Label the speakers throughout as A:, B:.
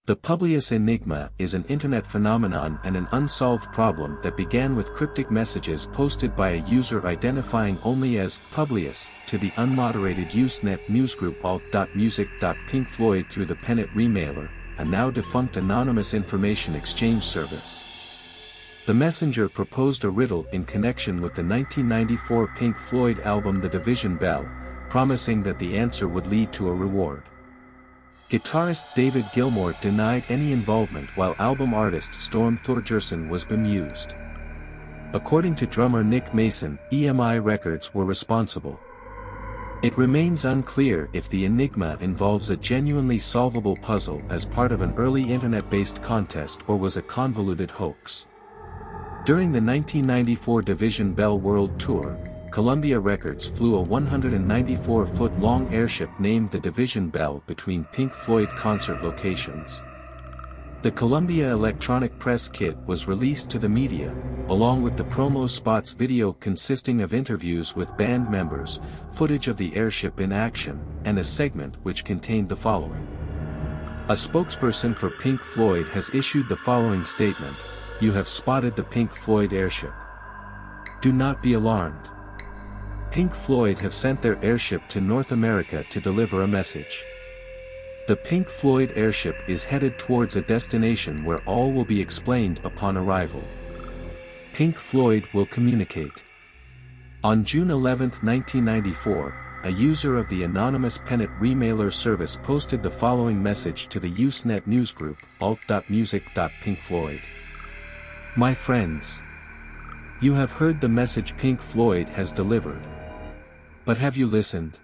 A: The Publius Enigma is an internet phenomenon and an unsolved problem that began with cryptic messages posted by a user identifying only as Publius to the unmoderated Usenet newsgroup alt.music.pink Floyd through the Pennet Remailer, a now defunct anonymous information exchange service. The messenger proposed a riddle in connection with the 1994 Pink Floyd album The Division Bell, promising that the answer would lead to a reward. Guitarist David Gilmour denied any involvement while album artist Storm Thorgerson was bemused. According to drummer Nick Mason, EMI Records were responsible. It remains unclear if the enigma involves a genuinely solvable puzzle as part of an early internet-based contest or was a convoluted hoax. During the 1994 Division Bell World Tour, Columbia Records flew a 194-foot-long airship named the Division Bell between Pink Floyd concert locations. The Columbia Electronic Press Kit was released to the media, along with the promo spots video consisting of interviews with band members, footage of the airship in action, and a segment which contained the following. A spokesperson for Pink Floyd has issued the following statement: "You have spotted the Pink Floyd airship. Do not be alarmed. Pink Floyd have sent their airship to North America to deliver a message. The Pink Floyd airship is headed towards a destination where all will be explained upon arrival. Pink Floyd will communicate." On June 11, 1994, a user of the anonymous Pennet Remailer service posted the following message to the Usenet newsgroup alt.music.pink Floyd. "My friends, you have heard the message Pink Floyd has delivered. But have you listened?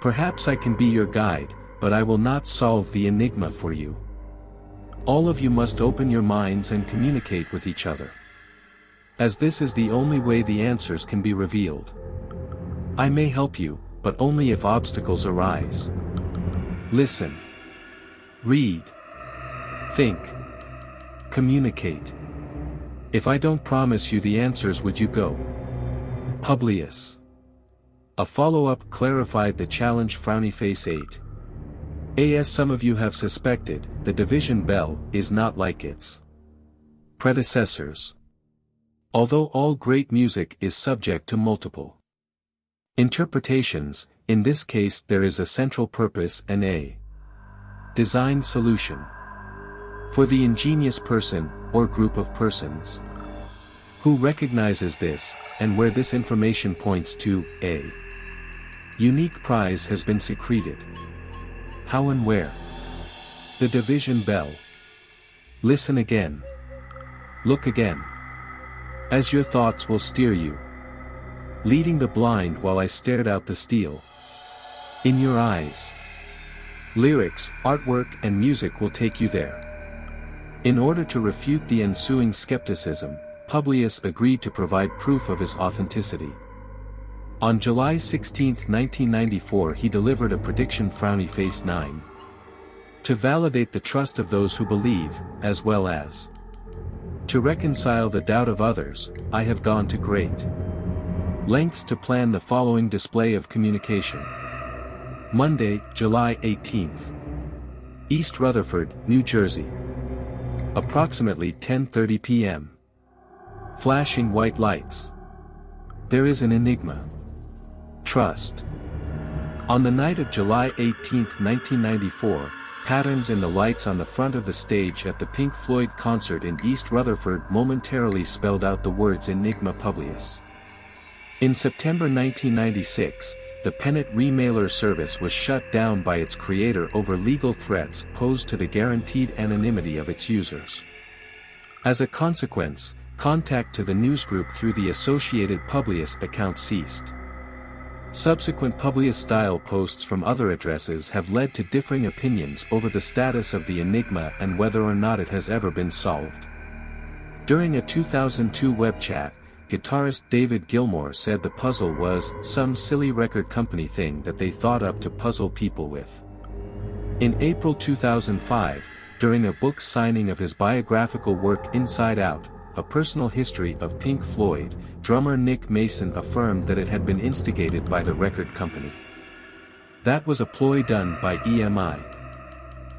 A: Perhaps I can be your guide, but I will not solve the enigma for you. All of you must open your minds and communicate with each other, as this is the only way the answers can be revealed. I may help you, but only if obstacles arise. Listen. Read. Think. Communicate. If I don't promise you the answers, would you go? Publius." A follow-up clarified the challenge. Frowny Face 8. As some of you have suspected, the Division Bell is not like its predecessors. Although all great music is subject to multiple interpretations, in this case there is a central purpose and a design solution for the ingenious person, or group of persons, who recognizes this, and where this information points to a unique prize has been secreted. How and where? The Division Bell. Listen again. Look again. As your thoughts will steer you. Leading the blind while I stared out the steel. In your eyes. Lyrics, artwork and music will take you there. In order to refute the ensuing skepticism, Publius agreed to provide proof of his authenticity. On July 16, 1994, he delivered a prediction. Frowny Face 9. To validate the trust of those who believe, as well as to reconcile the doubt of others, I have gone to great lengths to plan the following display of communication. Monday, July 18th. East Rutherford, New Jersey. Approximately 10:30 p.m. Flashing white lights. There is an enigma. Trust. On the night of July 18, 1994, patterns in the lights on the front of the stage at the Pink Floyd concert in East Rutherford momentarily spelled out the words Enigma Publius. In September 1996, the Pennet Remailer service was shut down by its creator over legal threats posed to the guaranteed anonymity of its users. As a consequence, contact to the newsgroup through the associated Publius account ceased. Subsequent Publius-style posts from other addresses have led to differing opinions over the status of the enigma and whether or not it has ever been solved. During a 2002 web chat, guitarist David Gilmour said the puzzle was some silly record company thing that they thought up to puzzle people with. In April 2005, during a book signing of his biographical work Inside Out, A Personal History of Pink Floyd, drummer Nick Mason affirmed that it had been instigated by the record company. That was a ploy done by EMI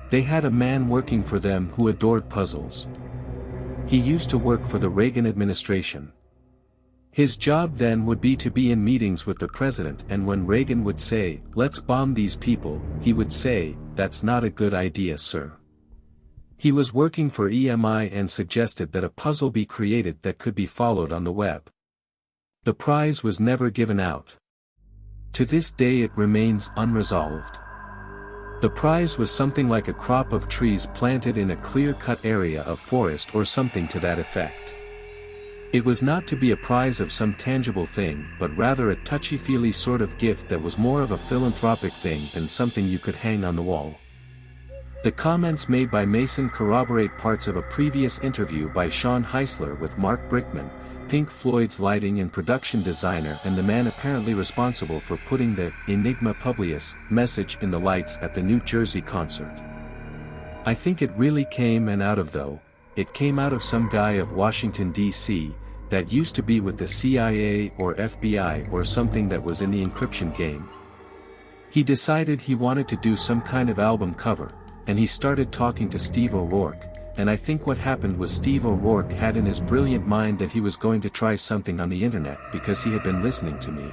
A: They had a man working for them who adored puzzles. He used to work for the Reagan administration. His job then would be to be in meetings with the president, and when Reagan would say, "Let's bomb these people," he would say, "That's not a good idea, sir." He was working for EMI and suggested that a puzzle be created that could be followed on the web. The prize was never given out. To this day it remains unresolved. The prize was something like a crop of trees planted in a clear-cut area of forest or something to that effect. It was not to be a prize of some tangible thing, but rather a touchy-feely sort of gift that was more of a philanthropic thing than something you could hang on the wall. The comments made by Mason corroborate parts of a previous interview by Sean Heisler with Mark Brickman, Pink Floyd's lighting and production designer and the man apparently responsible for putting the Enigma Publius message in the lights at the New Jersey concert. I think it really came out of some guy of Washington, D.C., that used to be with the CIA or FBI or something that was in the encryption game. He decided he wanted to do some kind of album cover, and he started talking to Steve O'Rourke, and I think what happened was Steve O'Rourke had in his brilliant mind that he was going to try something on the internet because he had been listening to me.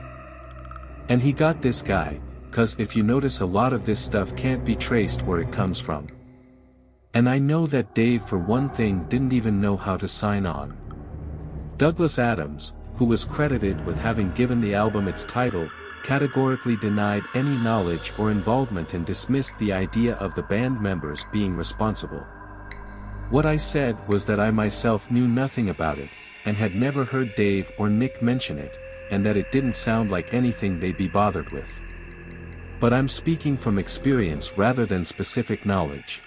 A: And he got this guy, 'cause if you notice a lot of this stuff can't be traced where it comes from. And I know that Dave for one thing didn't even know how to sign on. Douglas Adams, who was credited with having given the album its title, categorically denied any knowledge or involvement and dismissed the idea of the band members being responsible. What I said was that I myself knew nothing about it, and had never heard Dave or Nick mention it, and that it didn't sound like anything they'd be bothered with. But I'm speaking from experience rather than specific knowledge.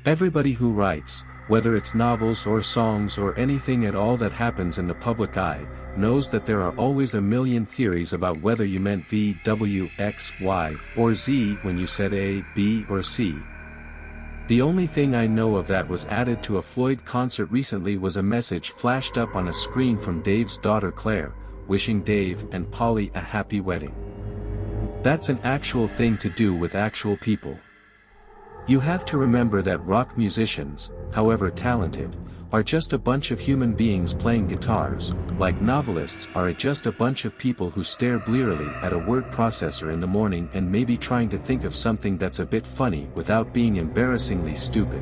A: Everybody who writes, whether it's novels or songs or anything at all that happens in the public eye, knows that there are always a million theories about whether you meant V, W, X, Y, or Z when you said A, B, or C. The only thing I know of that was added to a Floyd concert recently was a message flashed up on a screen from Dave's daughter Claire, wishing Dave and Polly a happy wedding. That's an actual thing to do with actual people. You have to remember that rock musicians, however talented, are just a bunch of human beings playing guitars, like novelists are just a bunch of people who stare blearily at a word processor in the morning and maybe trying to think of something that's a bit funny without being embarrassingly stupid.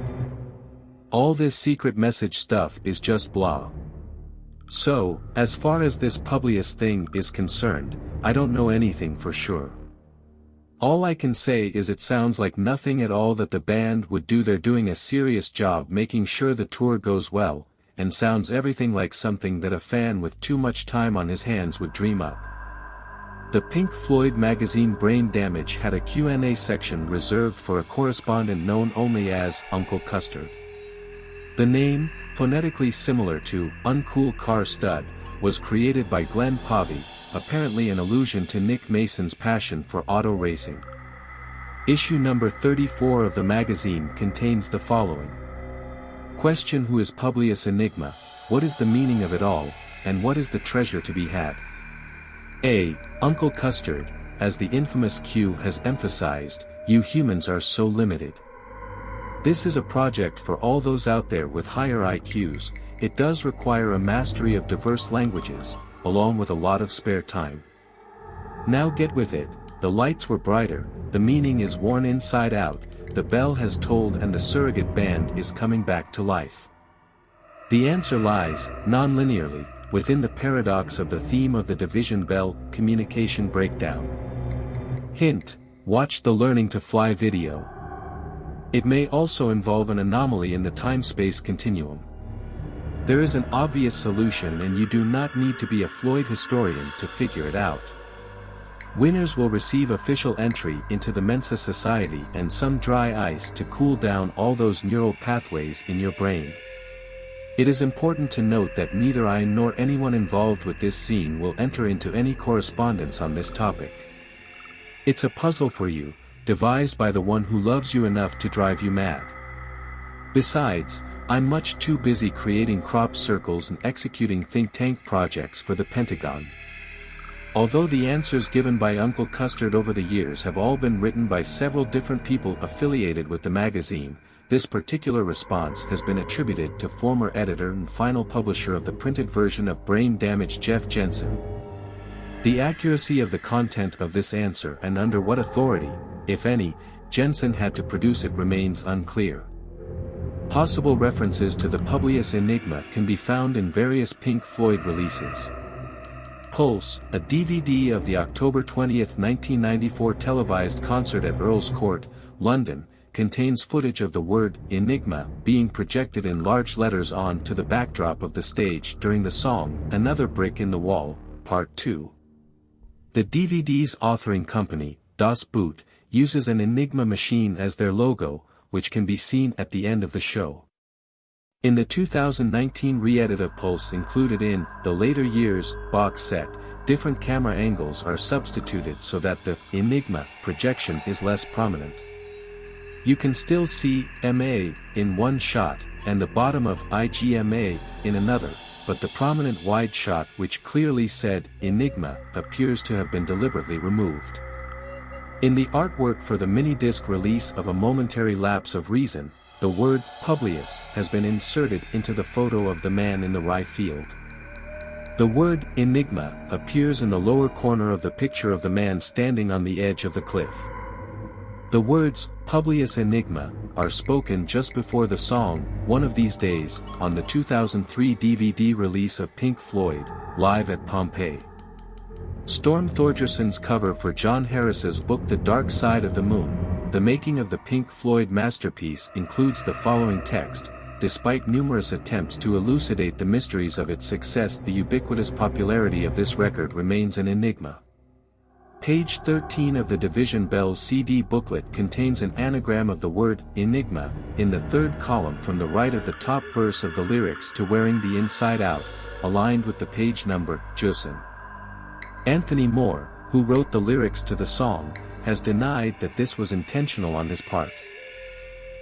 A: All this secret message stuff is just blah. So, as far as this Publius thing is concerned, I don't know anything for sure. All I can say is it sounds like nothing at all that the band would do. They're doing a serious job making sure the tour goes well, and sounds everything like something that a fan with too much time on his hands would dream up. The Pink Floyd magazine Brain Damage had a Q&A section reserved for a correspondent known only as Uncle Custard. The name, phonetically similar to Uncool Car Stud, was created by Glenn Pavey, apparently an allusion to Nick Mason's passion for auto racing. Issue number 34 of the magazine contains the following. Question: who is Publius Enigma, what is the meaning of it all, and what is the treasure to be had? A. Uncle Custard, as the infamous Q has emphasized, you humans are so limited. This is a project for all those out there with higher IQs. It does require a mastery of diverse languages, along with a lot of spare time. Now get with it, the lights were brighter, the meaning is worn inside out, the bell has tolled and the surrogate band is coming back to life. The answer lies, non-linearly, within the paradox of the theme of the division bell, communication breakdown. Hint, watch the Learning to Fly video. It may also involve an anomaly in the time-space continuum. There is an obvious solution and you do not need to be a Floyd historian to figure it out. Winners will receive official entry into the Mensa Society and some dry ice to cool down all those neural pathways in your brain. It is important to note that neither I nor anyone involved with this scene will enter into any correspondence on this topic. It's a puzzle for you, devised by the one who loves you enough to drive you mad. Besides, I'm much too busy creating crop circles and executing think tank projects for the Pentagon. Although the answers given by Uncle Custard over the years have all been written by several different people affiliated with the magazine, this particular response has been attributed to former editor and final publisher of the printed version of Brain Damage Jeff Jensen. The accuracy of the content of this answer and under what authority, if any, Jensen had to produce it remains unclear. Possible references to the Publius Enigma can be found in various Pink Floyd releases. Pulse, a DVD of the October 20, 1994 televised concert at Earl's Court, London, contains footage of the word Enigma being projected in large letters on to the backdrop of the stage during the song Another Brick in the Wall, Part 2. The DVD's authoring company, Das Boot, uses an Enigma machine as their logo, which can be seen at the end of the show. In the 2019 re-edit of Pulse included in the Later Years box set, different camera angles are substituted so that the Enigma projection is less prominent. You can still see MA in one shot and the bottom of IGMA in another, but the prominent wide shot which clearly said Enigma appears to have been deliberately removed. In the artwork for the mini-disc release of A Momentary Lapse of Reason, the word Publius has been inserted into the photo of the man in the rye field. The word Enigma appears in the lower corner of the picture of the man standing on the edge of the cliff. The words Publius Enigma are spoken just before the song One of These Days on the 2003 DVD release of Pink Floyd, Live at Pompeii. Storm Thorgerson's cover for John Harris's book The Dark Side of the Moon, the making of the Pink Floyd masterpiece, includes the following text: despite numerous attempts to elucidate the mysteries of its success, the ubiquitous popularity of this record remains an enigma. Page 13 of the Division Bells CD booklet contains an anagram of the word enigma in the third column from the right of the top verse of the lyrics to Wearing the Inside Out, aligned with the page number, Jusin. Anthony Moore, who wrote the lyrics to the song, has denied that this was intentional on his part.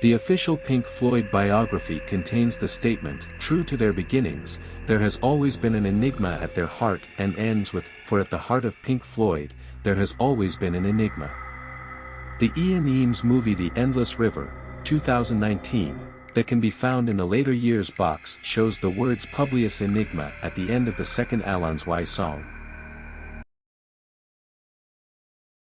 A: The official Pink Floyd biography contains the statement, true to their beginnings, there has always been an enigma at their heart, and ends with, for at the heart of Pink Floyd, there has always been an enigma. The Ian Eames movie The Endless River, 2019, that can be found in the Later Years box shows the words Publius Enigma at the end of the second Allons Y song.